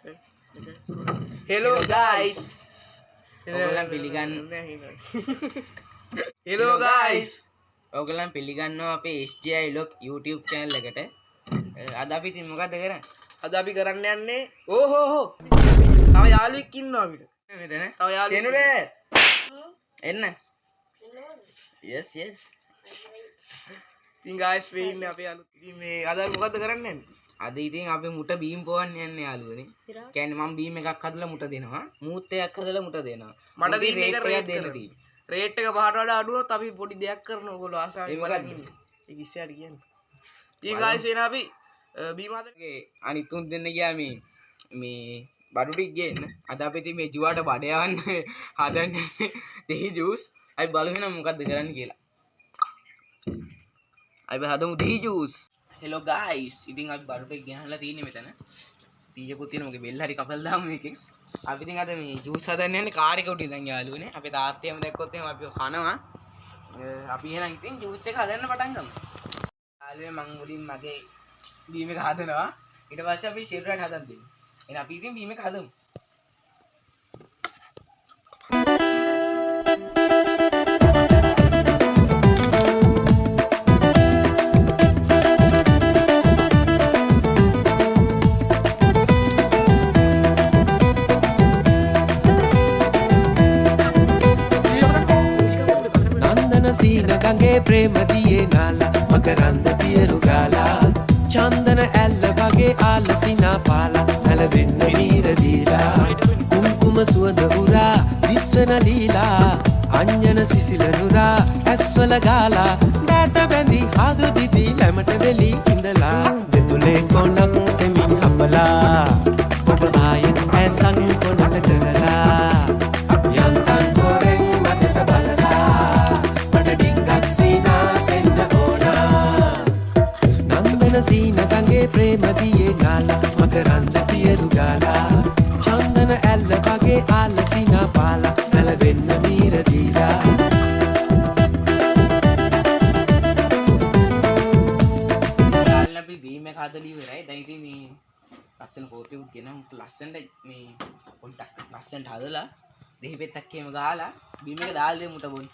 Hello guys. ඔයගොල්ලන් පිළිගන්න. Hello guys. ඔයගොල්ලන් පිළිගන්නවා අපේ SGI Vlog YouTube channel එකට. අද අපි ඉතින් මොකද්ද කරන්නේ? අද අපි කරන්න යන්නේ ඕහෝ. තව යාළුවෙක් ඉන්නවා අපිට. මෙතන. තව යාළුවෙක්. සෙනුරේ. එන්න. Yes. ඉතින් guys මේ ඉන්නේ අපේ යාළුවෝ. ඉතින් මේ අද අපි මොකද්ද කරන්න යන්නේ? අද ඉතින් අපි මුට බීම් පොවන්න යන්නේ යාළුවනේ. කියන්නේ මම බීම් එකක් හදලා මුට දෙනවා. මූත් එකක් හදලා මුට දෙනවා. මට දෙන්න එක රේට් දෙන්න තියෙන්නේ. රේට් එක පහට වඩා අඩුවොත් අපි පොඩි දෙයක් කරනවා ඔයගොල්ලෝ ආසාවෙන් බලන් ඉන්න. ඒක ඉස්සරහට කියන්නේ. ඉතින් guys එන අපි බීම හදන්නේ අනිත් තුන් දෙන්න ගියා මේ බඩු ටික ගේන්න. අද අපි ඉතින් මේ ජුවාට බඩ යවන්න හදන්නේ දෙහි ජූස්. අපි බලමු මොකද්ද කරන්න කියලා. අපි හදමු දෙහි ජූස්. Hello guys. ඉතින් අපි බඩු ටික ගෙනහලා තියෙන්නේ මෙතන. පීයකුත් තියෙන මොකද බෙල්ල හරි කපලා දාමු මේකෙන්. අපි ඉතින් අද මේ ජූස් හදන්න යන්නේ කාර් එක උඩින් ඉඳන් යාළුවනේ. අපේ තාත්තයම දැක්කොත් එහෙම අපි කනවා. අපි එහෙනම් ඉතින් ජූස් එක හදන්න පටන් ගමු. යාළුවේ මං මුලින් මගේ බීම එක හදනවා. ඊට පස්සේ අපි සිරුරට හදන්න දෙමු. එහෙනම් අපි ඉතින් බීම එක හදමු. ගගේ ප්‍රේම දියේ නාලා මකරන්ද පියරු ගාලා චන්දන ඇල්ල වගේ ආලසිනා පාලා නැලවෙන්න මීර දීලා කුම්කුම සුවඳ උරා විශ්වන ලීලා අඤ්ඤන සිසිල නුරා ඇස්වල ගාලා දැට බැඳි හදු දිදි ලැමට වෙලි ඉඳලා දෙතුලේ කොණක් සෙමින් හපලා ඔබ ආයෙත් ඇසන් කොණට කරලා යන්තන් හොරෙන් මදස බලලා සීන ගගේ ප්‍රේම දියේ නාලා මකරන්ද පියරු ගාලා චන්දන ඇල්ල වගේ ආලසිනා පාලා නැලවෙන්න මීර දීලා යාළුවනේ අපි බීම් එක හදලා ඉවරයි. දැන් ඉතින් මේ ලස්සන කෝපියුත් ගෙනමු ලස්සනට මේ පොඩ්ඩක් ලස්සනට හදලා දෙහි පෙත්තක් එහෙම ගාලා බීම් එක දාලා දෙමු මුට බොන්න.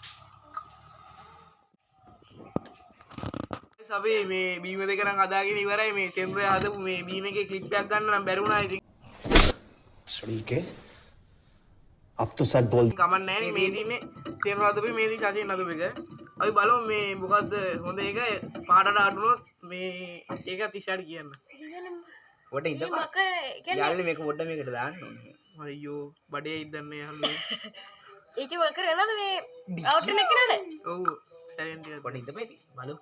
අපි මේ බීම දෙක නම් හදාගෙන ඉවරයි. මේ සෙන්රේ හදපු මේ බීම එකේ ක්ලිප් එකක් ගන්න නම් බැරි වුණා. ඉතින් සුනිකේ अब तो सच बोल කමක් නැහැ නේ. මේ දින්නේ සෙන්ර හදපු මේ දී ශාසීන් හදපු එක. අපි බලමු මේ මොකද්ද හොඳ එක පහටට අඩුනොත් මේ ඒක 30ට කියන්න. පොඩ ඉඳපන්. යාළුවනේ මේක පොඩ්ඩ මේකට දාන්න ඕනේ. අයියෝ බඩේ ඉදන්නේ යන්නේ. ඒක වකර එනද මේ අවුට් එක නේද? ඔව් සැලෙන් ටික පොඩ ඉඳපන් ඉතින් බලමු.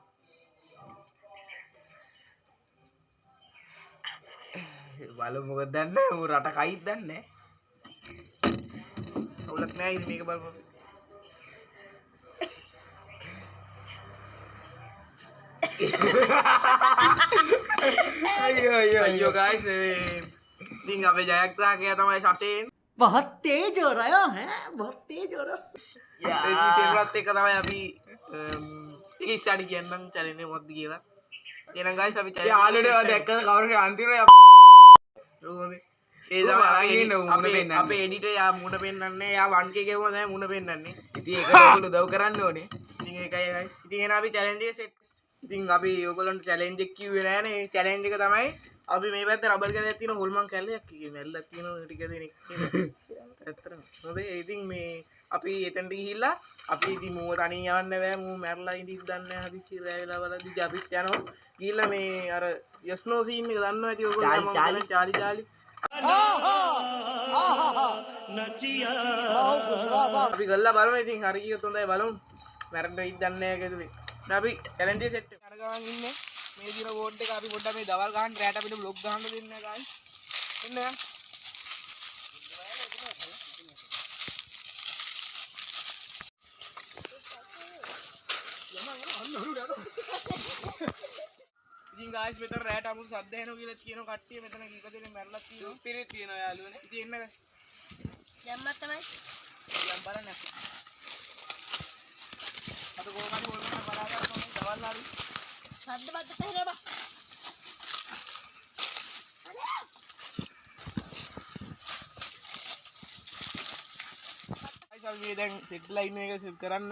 බලමු මොකද දන්නේ ඌ රට කයිත් දන්නේ අවුලක් නැහැ. ඉතින් මේක බලමු. අයියෝ guys ඉතින් අපේ ජයග්‍රාහකයා තමයි ශාසීන්. बहुत तेज हो रहा है बहुत तेज हो रहा සේරත් එක තමයි අපි ඒක ඉස්සරහ කියන්නම් challenge එක මොකද්ද කියලා. එහෙනම් guys අපි යාළුවනේ දැක්කද කවුරුහරි අන්තිමට ඒ තමයි අපේ එඩිටර් යා මුණ පෙන්නන්නේ. යා 1k ගෙවුවා තමයි මුණ පෙන්නන්නේ. ඉතින් ඒක ඔයගොල්ලෝ උදව් කරන්න ඕනේ. ඉතින් ඒකයි guys. ඉතින් එහෙනම් අපි challenge එක set. ඉතින් අපි ඔයගොල්ලන්ට challenge එක කිව්වේ නෑනේ. challenge එක තමයි අපි මේ පැත්තේ රබර් කැලයක් තියෙන හොල්මන් කැලයක් කිව්වේ. මැල්ලක් තියෙන ටික දෙනෙක් කියලා. ඇත්තටම. හොඳයි. ඉතින් මේ අපි එතනට ගිහිල්ලා අපි ඉතින් මූව තනිය යවන්න බෑ. මූ මැරලා ඉඳිත් දන්නේ හදිස්සි රෑ වෙලා බලද්දි අපිත් යනවා. ගිහිල්ලා මේ අර යස්නෝ සීන් එක දන්නවා ඇති ඔයගොල්ලෝ. චාලි අපි ගල්ලා බලමු. ඉතින් හරි කිව්වොත් හොඳයි බලමු. මැරෙන්න ඉත් දන්නේ නැහැ කෙදුවේ. දැන් අපි challenge එක set කරගන්න ඉන්නේ. මේ දින බෝඩ් එක අපි පොඩ්ඩක් මේ දවල් ගහන්න රැට අපිට vlog ගහන්න දෙන්න guys. එන්න යන්න. ඉතින් guys මෙතන රැට අමුතු සද්ද එනවා කියලා කියන කට්ටිය මෙතන කීප දෙනෙක් මැරලා තියෙනවා. පිරිත් තියෙනවා යාළුවනේ. ඉතින් එන්න දැම්මත් තමයි. යම් බලන්න. අද කොහොමද ඕනම බලා ගන්න ඕනේ දවල් හරි. සද්ද බද්ද තේරෙනවා. අපි දැන් සෙට්ලා ඉන්න එක සෙට් කරන්න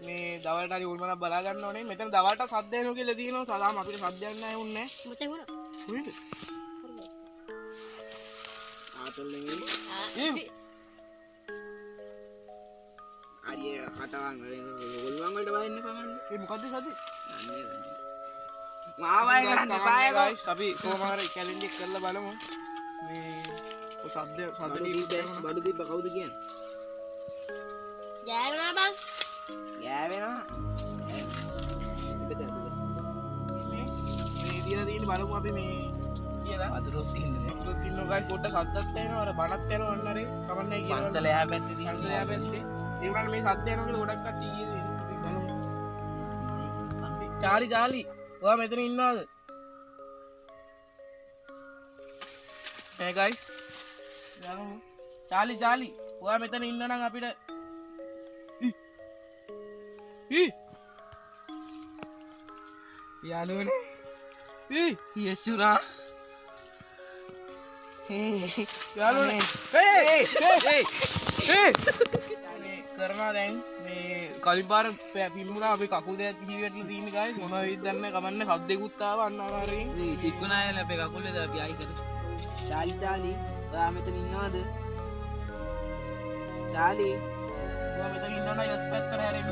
මේ දවල්ට හරි උල්මනක් බලා ගන්න ඕනේ. මෙතන දවල්ට සද්ද එනවා කියලා දිනනවා. සදාම අපිට සද්දයක් නැහැ උන්නේ. මුතේ වුණා. හොයද? ආතල්ලෙන් ඒ අරිය කටවන් වලින් ගොල්ලන් වලට වදින්න පමණ. ඒ මොකද්ද සද්ද? මාවයි කරන්න එපාය guys අපි කොහොම හරි චැලෙන්ජ් එක කරලා බලමු. මේ ඔය සද්ද බඩු දීප කවුද කියන්නේ? ගෑවුණා බං. ගෑවෙනවා. මේ දිලා තියෙන බලමු අපි මේ කියලා. වතුරක් තින්නේ. වතුරක් තින්නවා guys පොඩ්ඩක් සද්දක් එනවා. අර බණක් යනවා අන්න හරි. කමන්නේ කියලා. පන්සල එහා පැත්තේ තියෙන පන්සල එහා පැත්තේ. ඒ වුණාට මේ සද්ද එනවා කියලා ගොඩක් කට්ටිය කියනවා. අපි බලමු. චාලි ඔයා මෙතන ඉන්නවද? hey guys බලමු. චාලි ඔයා මෙතන ඉන්න නම් අපිට යාළුවනේ යසුරා යාළුවනේ කරනවා දැන් මේ කලින් පාර පිම්මුණා අපි කකුල් දෙකක් පිහිවැටලා තියෙන ගායි මොනවා වෙයිද දන්නේ කමන්නේ සද්දෙකුත් ආවා අන්න ආකාරයෙන් මේ සික්කුනායල අපේ කකුල් දෙක අපි ආයි කරමු. චාලි ඔයා මෙතන ඉන්නවද? චාලි ඔයා මෙතන ඉන්නවනම් යස් පැත්තට හැරෙන්න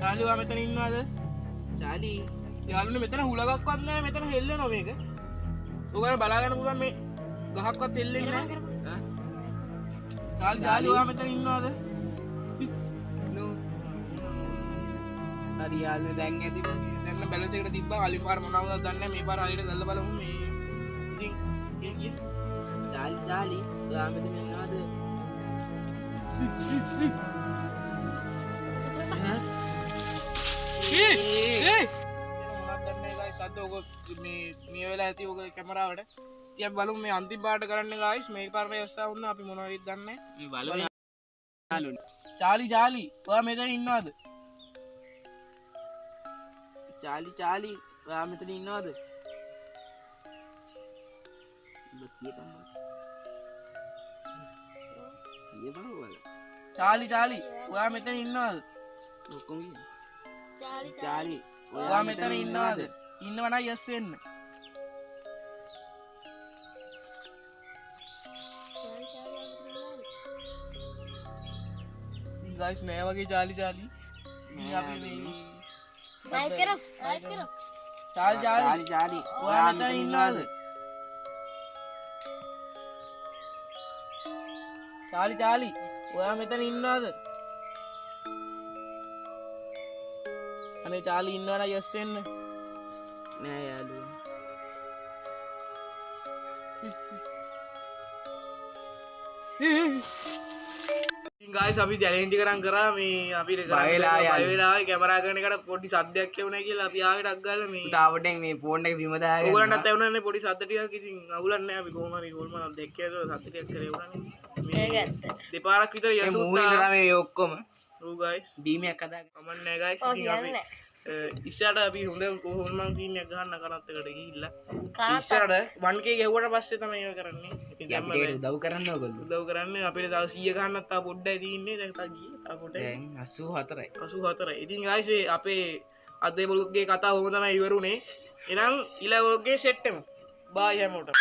චාලි ඔයා මෙතන ඉන්නවද? චාලි යාළුවනේ මෙතන හුලගක්වත් නැහැ මෙතන හෙල්ලෙනවා මේක. ඔයාලා බලා ගන්න පුළුවන් මේ ගහක්වත් හෙල්ලෙන්නේ නැහැ. චාලි ඔයා මෙතන ඉන්නවද? හරි යාළුවනේ දැන් ඇති දැන් බැලන්ස් එකට තිබ්බා කලින් පාර මොනවද දන්නේ නැහැ මේ පාර හරියට ගල්ලා බලමු මේ ඉතින් කිය චාලි ඔයා මෙතන ඉන්නවද? මොනවද දන්නේ guys අද ඔක මේ වෙලාව ඇති ඔක කැමරාවට ඉතින් බලමු මේ අන්තිම පාට කරන්න guys මේ පාර වෙස්සා වුණා අපි මොනවද දන්නේ මේ බලමු යාළුවනේ. චාලි ඔයා මෙතන ඉන්නවද? චාලි ඔයා මෙතන ඉන්නවද? චාලි ඔයා මෙතන ඉන්නවද? ඔක්කොම කියන්න. චාලි චාලි ඔයා මෙතන ඉන්නවද? ඉන්නවනම් යස් වෙන්න. guys මේ වගේ චාලි මේ අපි මේ නයිස් කරෝ. චාලි ඔයා මෙතන ඉන්නවද? චාලි ඔයා මෙතන ඉන්නවද? අනේ චාලි ඉන්නවනම් යස් වෙන්න. නෑ යාළුවනේ. ගයිස් අපි චැලෙන්ජ් කරන් කරා මේ අපිට බය වෙලා කැමරා කරන එකට පොඩි සද්දයක් ඇහුණා කියලා අපි ආවේ ටක් ගාලා මේ තාවටෙන් මේ ෆෝන් එක බිම දාගෙන ඕගොල්ලන්ටත් ඇහුණානේ පොඩි සද්ද ටිකක් ඉතින් අවුලක් නැහැ අපි කොහොම හරි හොල්මනක් දැක්කේ ඒක සද්ද ටිකක් කරේ වුණානේ මේ දෙපාරක් විතර මූවි යසුත්තා ඉඳලා මේ ඔක්කොම රූ ගයිස් බීමයක් හදාගෙන කමන්නේ ගයිස් ඉතින් අපි ඉස්සරට අපි හොඳ හොල්මන් සීන් එකක් ගන්න කරත් එකට ගිහිල්ලා ඉස්සරට 1k ගෙවුවට පස්සේ තමයි ඒක කරන්නේ ඉතින් දැම්ම උදව් කරන්න ඕගොල්ලෝ. උදව් කරන්නේ අපිට තව 100 ගන්නත් තා පොඩ්ඩයි තියෙන්නේ දැන් තා ගියේ තා පොඩ්ඩයි දැන් 84යි. 84. ඉතින් guys අපේ අද බ්ලොග් එකේ කතාව කොහොම තමයි ඉවරුනේ. එහෙනම් ඊළඟ බ්ලොග් එකේ සෙට් වෙමු. බයි හැමෝටම.